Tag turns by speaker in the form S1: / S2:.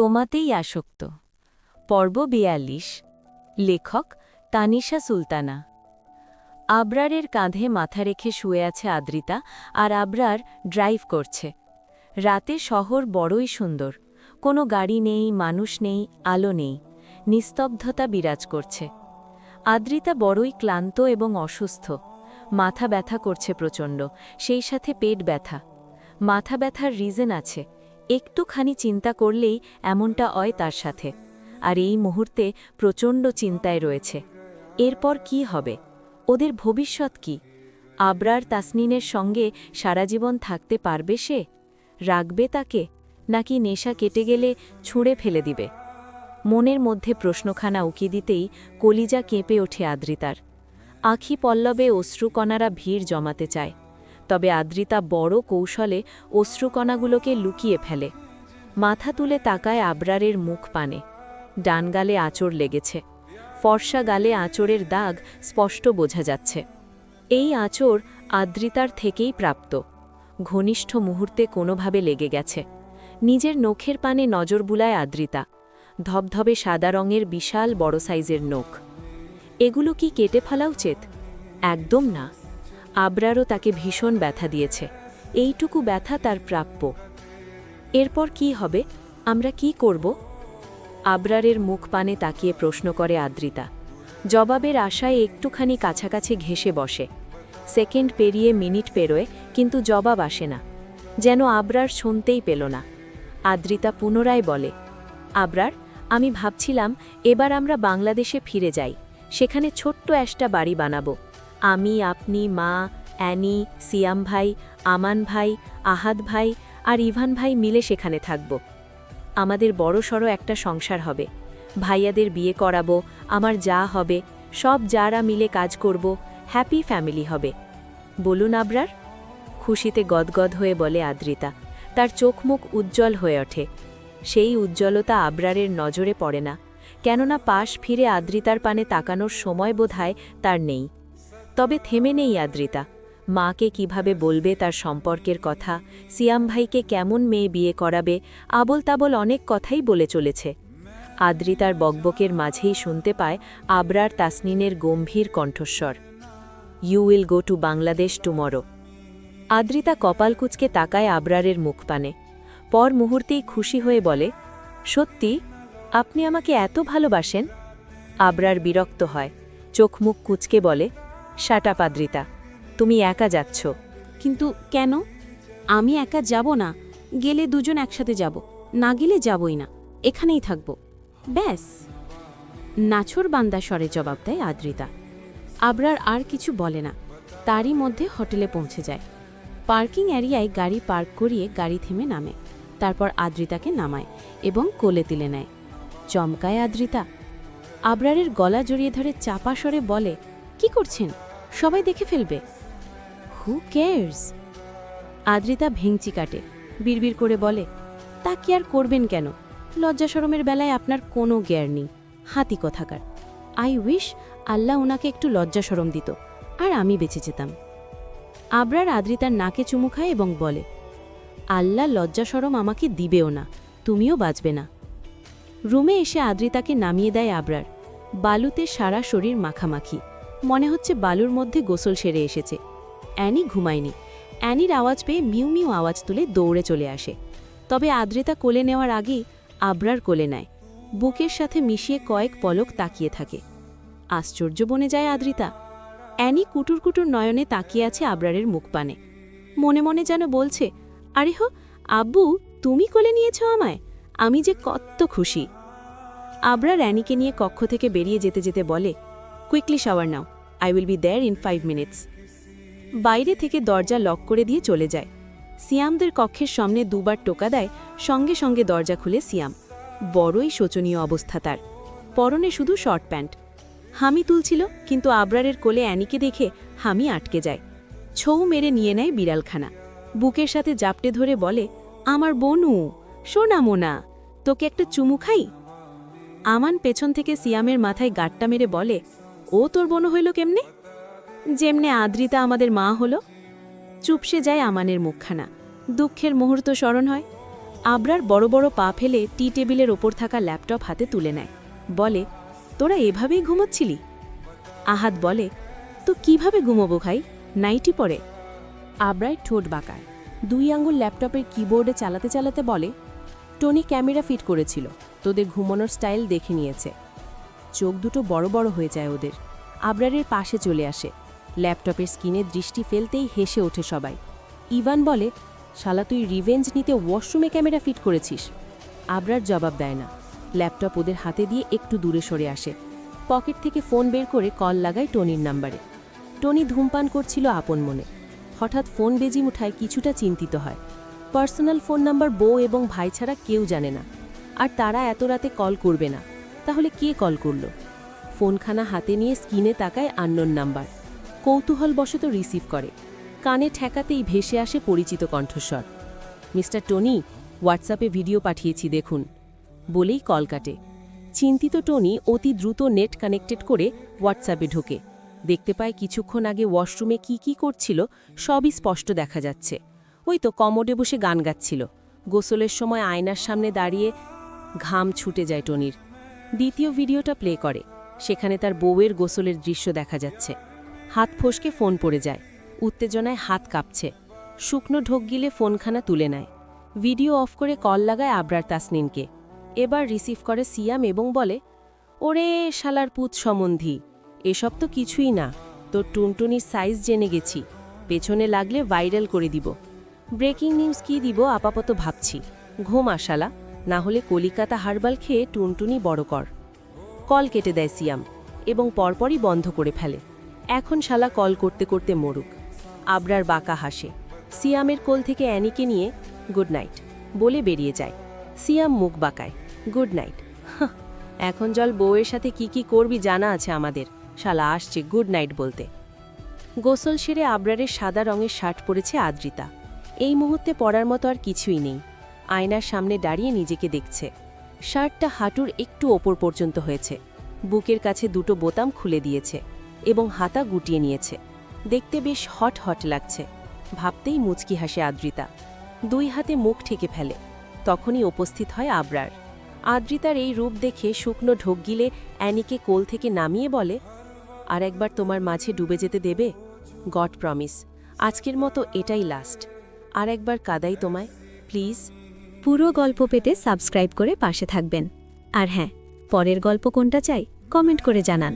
S1: তোমাতেই আসক্ত। পর্ব ৪২। লেখক তানিশা সুলতানা। আবরারের কাঁধে মাথা রেখে শুয়ে আছে আদ্রিতা, আর আবরার ড্রাইভ করছে। রাতে শহর বড়ই সুন্দর। কোনো গাড়ি নেই, মানুষ নেই, আলো নেই, নিস্তব্ধতা বিরাজ করছে। আদ্রিতা বড়ই ক্লান্ত এবং অসুস্থ। মাথা ব্যথা করছে প্রচণ্ড, সেই সাথে পেট ব্যথা। মাথা ব্যথার রিজন আছে, একটুখানি চিন্তা করলেই এমনটা হয় তার সাথে। আর এই মুহূর্তে প্রচণ্ড চিন্তায় রয়েছে। এরপর কি হবে? ওদের ভবিষ্যৎ কি? আবরার তাসনিনের সঙ্গে সারা জীবন থাকতে পারবে সে? রাখবে তাকে, নাকি নেশা কেটে গেলে ছুঁড়ে ফেলে দিবে? মনের মধ্যে প্রশ্নখানা উকি দিতেই কলিজা কেঁপে ওঠে আদ্রিতার। আঁখি পল্লবে অশ্রুকণারা ভিড় জমাতে চায়, তবে আদ্রিতা বড় কৌশলে অশ্রুকণাগুলোকে লুকিয়ে ফেলে। মাথা তুলে তাকায় আবরারের মুখ পানে। ডান গালে আঁচড় লেগেছে, ফর্সা গালে আঁচড়ের দাগ স্পষ্ট বোঝা যাচ্ছে। এই আঁচড় আদ্রিতার থেকেই প্রাপ্ত। ঘনিষ্ঠ মুহূর্তে কোনোভাবে লেগে গেছে। নিজের নখের পানে নজর বুলায় আদ্রিতা। ধবধবে সাদা রঙের বিশাল বড় সাইজের নখ। এগুলো কি কেটে ফেলা উচিত? একদম না। আবরারও তাকে ভীষণ ব্যথা দিয়েছে, এইটুকু ব্যথা তার প্রাপ্য। এরপর কি হবে? আমরা কি করব? আবরারের মুখ পানে তাকিয়ে প্রশ্ন করে আদ্রিতা। জবাবের আশায় একটুখানি কাছাকাছি ঘেঁষে বসে। সেকেন্ড পেরিয়ে মিনিট পেরোয়, কিন্তু জবাব আসে না। যেন আবরার শুনতেই পেল না। আদ্রিতা পুনরায় বলে, আবরার, আমি ভাবছিলাম এবার আমরা বাংলাদেশে ফিরে যাই। সেখানে ছোট্ট একটা বাড়ি বানাবো। আমি, আপনি, মা, অ্যানি, সিয়াম ভাই, আমান ভাই, আহাদ ভাই আর ইভান ভাই মিলে সেখানে থাকব। আমাদের বড়সড় একটা সংসার হবে। ভাইয়াদের বিয়ে করাবো, আমার যা হবে, সব যারা মিলে কাজ করব, হ্যাপি ফ্যামিলি হবে। বলুন আবরার। খুশিতে গদগদ হয়ে বলে আদ্রিতা। তার চোখ মুখ উজ্জ্বল হয়ে ওঠে। সেই উজ্জ্বলতা আবরারের নজরে পড়ে না, কেননা পাশ ফিরে আদ্রিতার পানে তাকানোর সময় বোধহয় তার নেই। তবে থেমে নেই আদ্রিতা। মাকে কিভাবে বলবে তার সম্পর্কের কথা, সিয়াম ভাইকে কেমন মেয়ে বিয়ে করাবে, আবল তাবল অনেক কথাই বলে চলেছে। আদ্রিতার বকবকের মাঝেই শুনতে পায় আবরার তাসনিনের গম্ভীর কণ্ঠস্বর। You will go to Bangladesh tomorrow. Adrita কপাল কুঁচকে তাকায় আবরারের মুখ পানে। পর মুহূর্তেই খুশি হয়ে বলে, সত্যি? আপনি আমাকে এত ভালোবাসেন? আবরার বিরক্ত হয়, চোখ মুখ কুঁচকে বলে, শাট আপ আদ্রিতা, তুমি একা যাচ্ছ।
S2: কিন্তু কেন? আমি একা যাব না। গেলে দুজন একসাথে যাব, না গেলে যাবই না, এখানেই থাকব, ব্যাস। নাছর বান্দা স্বরে জবাব দেয় আদ্রিতা। আবরার আর কিছু বলে না। তারই মধ্যে হোটেলে পৌঁছে যায়। পার্কিং এরিয়ায় গাড়ি পার্ক করিয়ে গাড়ি থেমে নামে। তারপর আদ্রিতাকে নামায় এবং কোলে তুলে নেয়। চমকায় আদ্রিতা। আবরারের গলা জড়িয়ে ধরে চাপা স্বরে বলে, কি করছেন? সবাই দেখে ফেলবে। Who cares? আদ্রিতা ভেঙচি কাটে, বিড়বিড় করে বলে, তা কি আর করবেন কেন? লজ্জাশরমের বেলায় আপনার কোনো জ্ঞার নেই, হাতি কথাকার। আই উইশ আল্লাহ ওনাকে একটু লজ্জাশরম দিত, আর আমি বেঁচে যেতাম। আবরার আদ্রিতার নাকে চুমু খায় এবং বলে, আল্লাহ লজ্জাশরম আমাকে দিবেও না, তুমিও বাঁচবে না। রুমে এসে আদ্রিতাকে নামিয়ে দেয় আবরার। বালুতে সারা শরীর মাখামাখি, মনে হচ্ছে বালুর মধ্যে গোসল সেরে এসেছে। অ্যানি ঘুমায়নি। অ্যানির আওয়াজ পেয়ে মিউ মিউ আওয়াজ তুলে দৌড়ে চলে আসে। তবে আদ্রিতা কোলে নেওয়ার আগেই আবরার কোলে নেয়, বুকের সাথে মিশিয়ে কয়েক পলক তাকিয়ে থাকে। আশ্চর্য বনে যায় আদ্রিতা। অ্যানি কুটুর কুটুর নয়নে তাকিয়ে আছে আবরারের মুখ পানে। মনে মনে যেন বলছে, আরে হো আব্বু, তুমি কোলে নিয়েছ আমায়, আমি যে কত খুশি। আবরার অ্যানিকে নিয়ে কক্ষ থেকে বেরিয়ে যেতে যেতে বলে, কুইকলি শাওয়ার নাও, I will be there in 5 minutes. বাইরে থেকে দরজা লক করে দিয়ে চলে যায়। সিয়ামদের কক্ষের সামনে দুবার টোকা দেয়, সঙ্গে সঙ্গে দরজা খুলে সিয়াম। বড়ই শোচনীয় অবস্থা তার। পরনে শুধু শর্ট প্যান্ট। হামি তুলছিল, কিন্তু আবরারের কোলে অ্যানিকে দেখে হামি আটকে যায়। ছৌ মেরে নিয়ে নেয় বিড়ালখানা। বুকের সাথে জাপটে ধরে বলে, আমার বনু, সোনা মোনা, তোকে একটা চুমু খাই? আমান পেছন থেকে সিয়ামের মাথায় গাঁটটা মেরে বলে, ও তোর বনু হইল কেমনে? যেমনে আদ্রিতা আমাদের মা হলো। চুপসে যায় আমানের মুখখানা। দুঃখের মুহূর্ত স্মরণ হয়। আবরার বড় বড় পা ফেলে টি টেবিলের ওপর থাকা ল্যাপটপ হাতে তুলে নেয়, বলে, তোরা এভাবেই ঘুমোচ্ছিলি? আহাদ বলে, তো কিভাবে ঘুমোবো ভাই, নাইটি পরে? আবরার ঠোঁট বাঁকায়, 2 আঙ্গুল ল্যাপটপের কিবোর্ডে চালাতে চালাতে বলে, টনি ক্যামেরা ফিট করেছিল, তোদের ঘুমানোর স্টাইল দেখে নিয়েছে। চোখ দুটো বড় বড় হয়ে যায় ওদের। আবরারের পাশে চলে আসে, ল্যাপটপের স্ক্রিনে দৃষ্টি ফেলতেই হেসে ওঠে সবাই। ইভান বলে, শালা তুই রিভেঞ্জ নিতে ওয়াশরুমে ক্যামেরা ফিট করেছিস? আবরার জবাব দেয় না, ল্যাপটপ ওদের হাতে দিয়ে একটু দূরে সরে আসে। পকেট থেকে ফোন বের করে কল লাগায় টনির নাম্বারে। টনি ধূমপান করছিল আপন মনে। হঠাৎ ফোন বেজি উঠায় কিছুটা চিন্তিত হয়। পার্সোনাল ফোন নাম্বার বউ এবং ভাই ছাড়া কেউ জানে না, আর তারা এত রাতে কল করবে না, তাহলে কে কল করল? ফোনখানা হাতে নিয়ে স্ক্রিনে তাকায় আননোন নাম্বার। কৌতূহলবশত রিসিভ করে। কানে ঠেকাতেই ভেসে আসে পরিচিত কণ্ঠস্বর। মিস্টার টনি, হোয়াটসঅ্যাপে ভিডিও পাঠিয়েছি দেখুন, বলেই কল কাটে। চিন্তিত টনি অতি দ্রুত নেট কানেক্টেড করে হোয়াটসঅ্যাপে ঢোকে। দেখতে পায় কিছুক্ষণ আগে ওয়াশরুমে কি করছিল সবই স্পষ্ট দেখা যাচ্ছে। ওই তো কমোডে বসে গান গাচ্ছিল। গোসলের সময় আয়নার সামনে দাঁড়িয়ে ঘাম ছুটে যায় টনির। দ্বিতীয় ভিডিওটা প্লে করে, সেখানে তার বউয়ের গোসলের দৃশ্য দেখা যাচ্ছে। হাত ফসকে ফোন পড়ে যায়, উত্তেজনায় হাত কাঁপছে। শুকনো ঢোক গিলে ফোনখানা তুলে নেয়। ভিডিও অফ করে কল লাগায় আবরার তাসনিনকে। এবার রিসিভ করে সিয়াম এবং বলে, ওরে শালার পুত সম্বন্ধী, এসব তো কিছুই না, তোর টুনটুনির সাইজ জেনে গেছি, পেছনে লাগলে ভাইরাল করে দিব। ব্রেকিং নিউজ কি দিব আপাতত ভাবছি, ঘুম আশালা, না হলে কলিকাতা হারবাল খেয়ে টুনটুনি বড় কর। কল কেটে দেয় সিয়াম এবং পরপরই বন্ধ করে ফেলে। এখন শালা কল করতে করতে মরুক। আবরার বাঁকা হাসে। সিয়ামের কোল থেকে অ্যানিকে নিয়ে গুড নাইট বলে বেরিয়ে যায়। সিয়াম মুখ বাঁকায়, গুড নাইট, এখন জল বউয়ের সাথে কি করবি জানা আছে আমাদের, শালা আসছে গুড নাইট বলতে। গোসল সেরে আবরারের সাদা রঙের শার্ট পরেছে আদ্রিতা। এই মুহূর্তে পরার মতো আর কিছুই নেই। আয়নার সামনে দাঁড়িয়ে নিজেকে দেখছে। শার্টটা হাঁটুর একটু ওপর পর্যন্ত হয়েছে, বুকের কাছে দুটো বোতাম খুলে দিয়েছে এবং হাতা গুটিয়ে নিয়েছে। দেখতে বেশ হট হট লাগছে। ভাবতেই মুচকি হাসে আদ্রিতা। 2 হাতে মুখ ঠেকে ফেলে। তখনই উপস্থিত হয় আবরার। আদ্রিতার এই রূপ দেখে শুকনো ঢোক গিলে অ্যানিকে কোল থেকে নামিয়ে বলে, আর একবার তোমার মাঝে ডুবে যেতে দেবে? গড প্রমিস, আজকের মতো এটাই লাস্ট। আর একবার কাদাই তোমায়, প্লিজ।
S1: পুরো গল্প পেতে সাবস্ক্রাইব করে পাশে থাকবেন। আর হ্যাঁ, পরের গল্প কোনটা চাই কমেন্ট করে জানান।